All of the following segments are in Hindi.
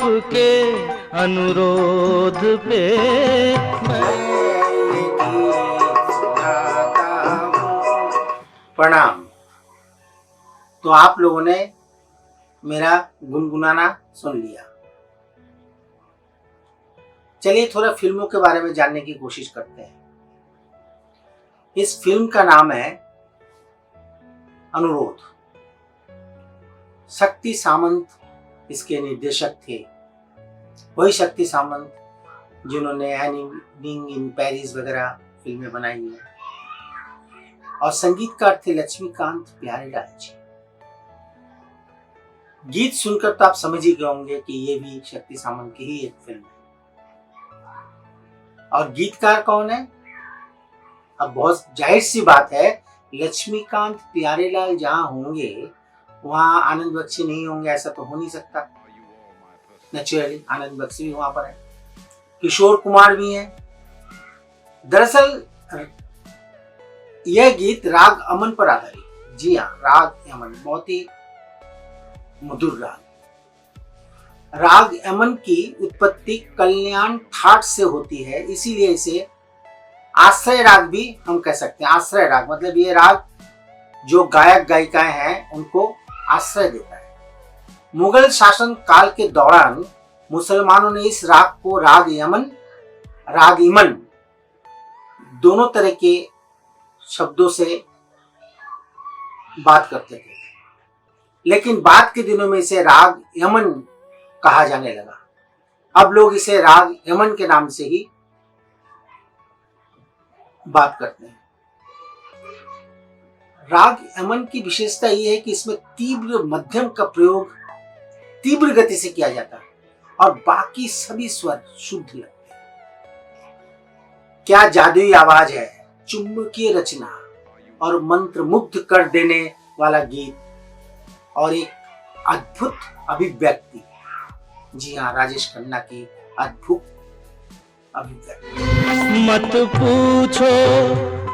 आपके अनुरोध पे मैं प्रणाम। तो आप लोगों ने मेरा गुनगुनाना सुन लिया। चलिए थोड़ा फिल्मों के बारे में जानने की कोशिश करते हैं। इस फिल्म का नाम है अनुरोध। शक्ति सामंत इसके निर्देशक थे। वही शक्ति सामंत जिन्होंने एनीइंग इन पेरिस वगैरह फिल्में बनाई हैं। और संगीतकार थे लक्ष्मीकांत प्यारेलाल जी। गीत सुनकर तो आप समझ ही गए होंगे कि ये भी शक्ति सामंत की ही एक फिल्म है। और गीतकार कौन है? अब बहुत जाहिर सी बात है, लक्ष्मीकांत प्यारेलाल जहां होंगे वहां आनंद बख्शी नहीं होंगे, ऐसा तो हो नहीं सकता। नेचुरली आनंद बख्शी भी वहां पर है, किशोर कुमार भी हैं। दरअसल यह गीत राग अमन पर आधारित। जी हाँ, राग अमन, बहुत ही मधुर राग। राग अमन की उत्पत्ति कल्याण ठाट से होती है, इसीलिए इसे आश्रय राग भी हम कह सकते हैं। आश्रय राग मतलब ये राग जो गायक गायिकाएं हैं उनको आश्रय देता है। मुगल शासन काल के दौरान मुसलमानों ने इस राग को राग यमन, राग इमन दोनों तरह के शब्दों से बात करते थे, लेकिन बाद के दिनों में इसे राग यमन कहा जाने लगा। अब लोग इसे राग यमन के नाम से ही बात करते हैं। राग यमन की विशेषता यह है कि इसमें तीव्र मध्यम का प्रयोग तीव्र गति से किया जाता है और बाकी सभी स्वर शुद्ध लगते हैं। क्या जादुई आवाज है, चुंबकीय रचना और मंत्र मुग्ध कर देने वाला गीत और एक अद्भुत अभिव्यक्ति। जी हाँ, राजेश खन्ना की अद्भुत अभिव्यक्ति। मत पूछो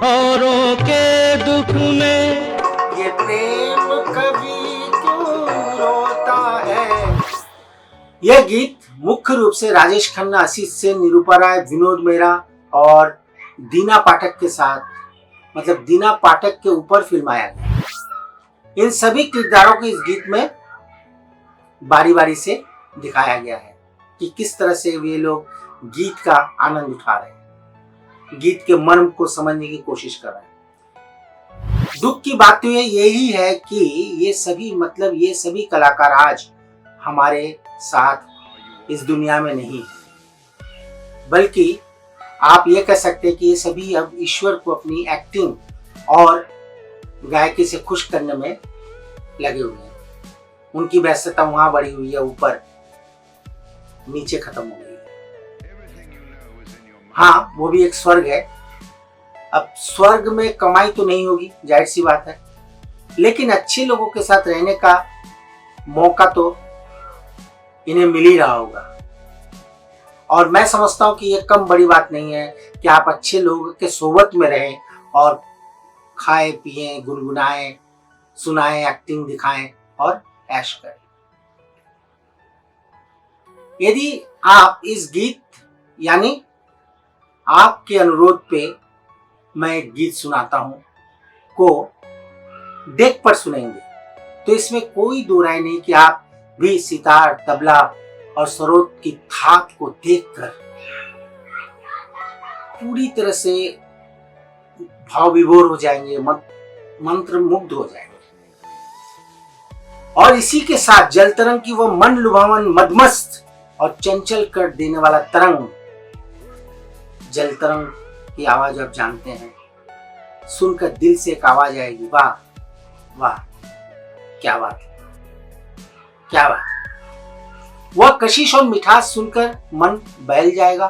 औरों के दुख में ये प्रेम कभी क्यों रोता है। यह गीत मुख्य रूप से राजेश खन्ना, आशीष सेन, निरूपा राय, विनोद मेहरा और दीना पाठक के साथ, मतलब दीना पाठक के ऊपर फिल्माया गया। इन सभी किरदारों को इस गीत में बारी बारी से दिखाया गया है कि किस तरह से वे लोग गीत का आनंद उठा रहे हैं, गीत के मर्म को समझने की कोशिश कर रहे हैं। दुख की बात तो यही है कि ये सभी कलाकार आज हमारे साथ इस दुनिया में नहीं है, बल्कि आप ये कह सकते हैं कि ये सभी अब ईश्वर को अपनी एक्टिंग और गायकी से खुश करने में लगे हुए हैं। उनकी व्यस्तता वहां बढ़ी हुई है, ऊपर नीचे खत्म हो गई है। हाँ, वो भी एक स्वर्ग है। अब स्वर्ग में कमाई तो नहीं होगी, जाहिर सी बात है, लेकिन अच्छे लोगों के साथ रहने का मौका तो इन्हें मिल ही रहा होगा। और मैं समझता हूं कि ये कम बड़ी बात नहीं है कि आप अच्छे लोगों के सोबत में रहें और खाए पिए, गुनगुनाएं, सुनाएं, एक्टिंग दिखाएं और ऐश करें। यदि आप इस गीत यानी आपके अनुरोध पे मैं एक गीत सुनाता हूं को डेक पर सुनेंगे, तो इसमें कोई दो राय नहीं कि आप भी सितार, तबला और सरोद की थाप को देखकर पूरी तरह से भाव विभोर हो जाएंगे, मंत्र मुग्ध हो जाएंगे। और इसी के साथ जल तरंग की वो मन लुभावन, मदमस्त और चंचल कर देने वाला तरंग, जल तरंग की आवाज आप जानते हैं, सुनकर दिल से एक आवाज आएगी, वाह वाह, क्या बात, क्या बात। वह कशिश और मिठास सुनकर मन बहल जाएगा,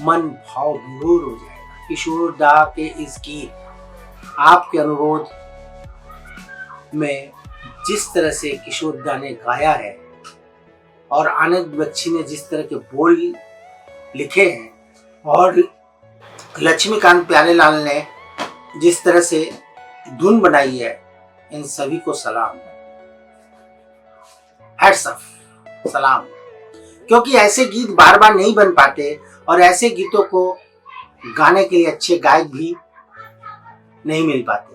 मन भाव विभोर हो जाएगा। किशोर दा के इस गीत आपके अनुरोध में जिस तरह से किशोर दा ने गाया है और आनंद बख्शी ने जिस तरह के बोल लिखे हैं और लक्ष्मीकांत प्यारेलाल ने जिस तरह से धुन बनाई है, इन सभी को सलाम, हैट्स ऑफ, सलाम। क्योंकि ऐसे गीत बार बार नहीं बन पाते और ऐसे गीतों को गाने के लिए अच्छे गायक भी नहीं मिल पाते।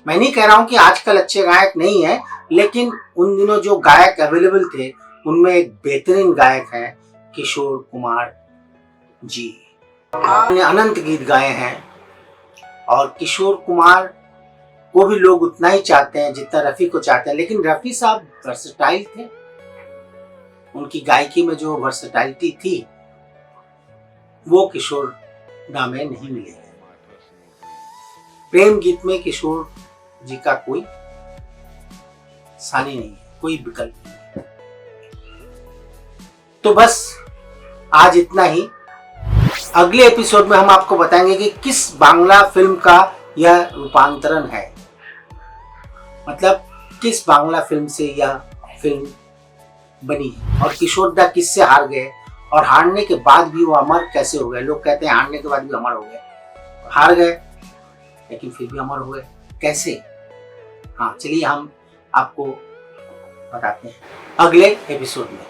मैं नहीं कह रहा हूं कि आजकल अच्छे गायक नहीं है, लेकिन उन दिनों जो गायक अवेलेबल थे उनमें एक बेहतरीन गायक है किशोर कुमार जी। उन्होंने अनंत गीत गाए हैं और किशोर कुमार को भी लोग उतना ही चाहते हैं जितना रफ़ी को चाहते हैं, लेकिन रफ़ी साहब वर्सेटाइल थे। उनकी गायकी में जो वर्सेटाइलिटी थी वो किशोर दा में नहीं मिलेगी। प्रेम गीत में किशोर जी का कोई सानी नहीं है, कोई विकल्प नहीं है। तो बस आज इतना ही। अगले एपिसोड में हम आपको बताएंगे कि किस बांग्ला फिल्म का यह रूपांतरण है, मतलब किस बांग्ला फिल्म से यह फिल्म बनी है और किशोर दा किससे हार गए और हारने के बाद भी वो अमर कैसे हो गए। लोग कहते हैं हारने के बाद भी अमर हो गए, हार गए लेकिन फिर भी अमर हो गए, कैसे? हाँ, चलिए हम आपको बताते हैं अगले एपिसोड में।